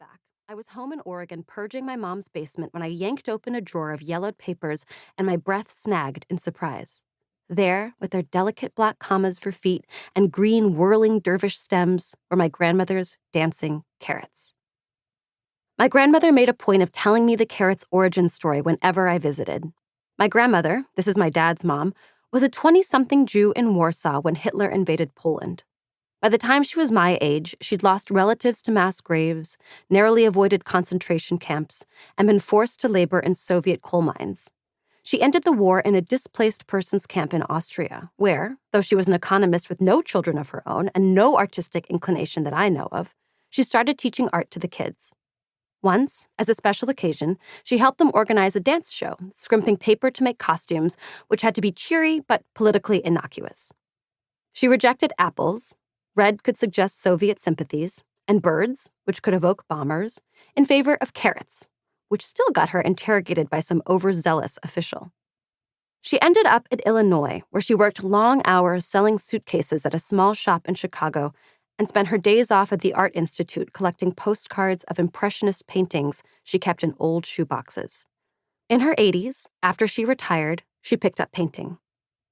back, I was home in Oregon purging my mom's basement when I yanked open a drawer of yellowed papers and my breath snagged in surprise. There, with their delicate black commas for feet and green whirling dervish stems, were my grandmother's dancing carrots. My grandmother made a point of telling me the carrot's origin story whenever I visited. My grandmother, this is my dad's mom, was a 20-something Jew in Warsaw when Hitler invaded Poland. By the time she was my age, she'd lost relatives to mass graves, narrowly avoided concentration camps, and been forced to labor in Soviet coal mines. She ended the war in a displaced persons camp in Austria, where, though she was an economist with no children of her own and no artistic inclination that I know of, she started teaching art to the kids. Once, as a special occasion, she helped them organize a dance show, scrimping paper to make costumes, which had to be cheery but politically innocuous. She rejected apples, red could suggest Soviet sympathies, and birds, which could evoke bombers, in favor of carrots, which still got her interrogated by some overzealous official. She ended up at Illinois, where she worked long hours selling suitcases at a small shop in Chicago and spent her days off at the Art Institute collecting postcards of impressionist paintings she kept in old shoeboxes. In her 80s, after she retired, she picked up painting.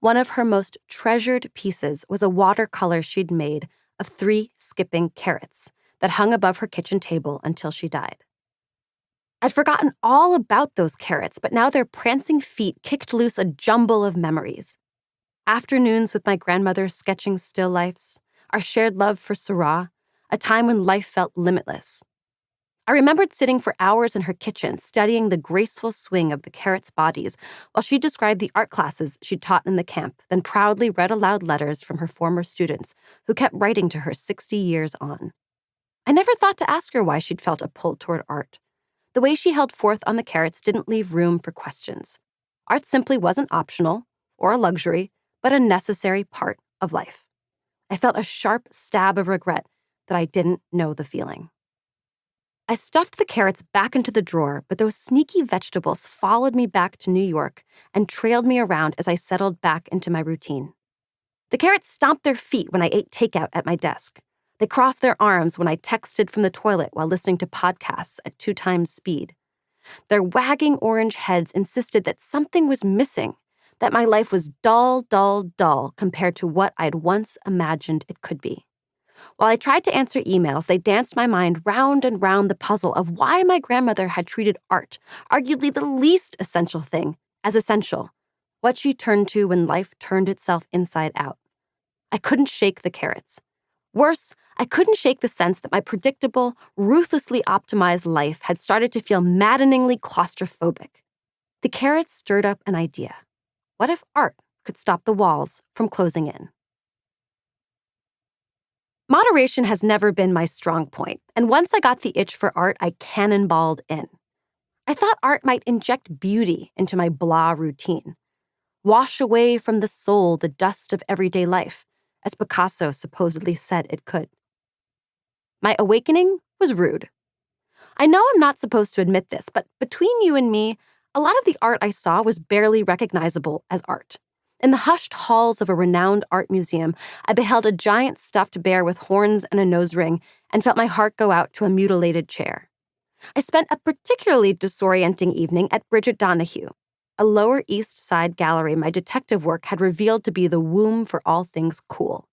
One of her most treasured pieces was a watercolor she'd made of 3 skipping carrots that hung above her kitchen table until she died. I'd forgotten all about those carrots, but now their prancing feet kicked loose a jumble of memories. Afternoons with my grandmother sketching still lifes, our shared love for Syrah, a time when life felt limitless. I remembered sitting for hours in her kitchen studying the graceful swing of the carrots' bodies while she described the art classes she'd taught in the camp, then proudly read aloud letters from her former students who kept writing to her 60 years on. I never thought to ask her why she'd felt a pull toward art. The way she held forth on the carrots didn't leave room for questions. Art simply wasn't optional or a luxury, but a necessary part of life. I felt a sharp stab of regret that I didn't know the feeling. I stuffed the carrots back into the drawer, but those sneaky vegetables followed me back to New York and trailed me around as I settled back into my routine. The carrots stomped their feet when I ate takeout at my desk. They crossed their arms when I texted from the toilet while listening to podcasts at 2 times speed. Their wagging orange heads insisted that something was missing, that my life was dull, dull, dull compared to what I'd once imagined it could be. While I tried to answer emails, they danced my mind round and round the puzzle of why my grandmother had treated art, arguably the least essential thing, as essential, what she turned to when life turned itself inside out. I couldn't shake the carrots. Worse, I couldn't shake the sense that my predictable, ruthlessly optimized life had started to feel maddeningly claustrophobic. The carrots stirred up an idea. What if art could stop the walls from closing in? Moderation has never been my strong point, and once I got the itch for art, I cannonballed in. I thought art might inject beauty into my blah routine, wash away from the soul the dust of everyday life, as Picasso supposedly said it could. My awakening was rude. I know I'm not supposed to admit this, but between you and me, a lot of the art I saw was barely recognizable as art. In the hushed halls of a renowned art museum, I beheld a giant stuffed bear with horns and a nose ring and felt my heart go out to a mutilated chair. I spent a particularly disorienting evening at Bridget Donahue, a Lower East Side gallery my detective work had revealed to be the womb for all things cool.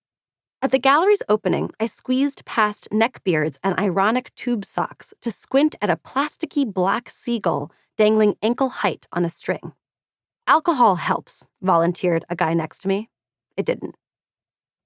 At the gallery's opening, I squeezed past neckbeards and ironic tube socks to squint at a plasticky black seagull dangling ankle height on a string. Alcohol helps, volunteered a guy next to me. It didn't.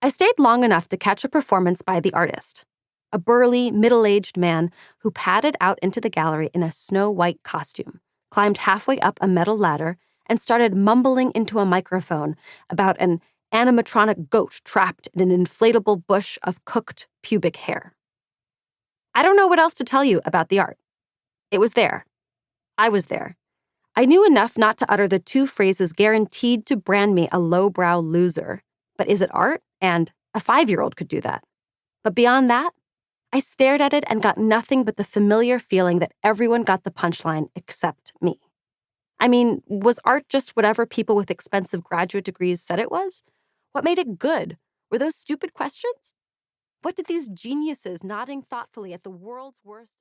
I stayed long enough to catch a performance by the artist, a burly, middle-aged man who padded out into the gallery in a snow-white costume, climbed halfway up a metal ladder, and started mumbling into a microphone about an animatronic goat trapped in an inflatable bush of cooked pubic hair. I don't know what else to tell you about the art. It was there. I was there. I knew enough not to utter the 2 phrases guaranteed to brand me a lowbrow loser. But is it art? And a 5-year-old could do that. But beyond that, I stared at it and got nothing but the familiar feeling that everyone got the punchline except me. I mean, was art just whatever people with expensive graduate degrees said it was? What made it good? Were those stupid questions? What did these geniuses nodding thoughtfully at the world's worst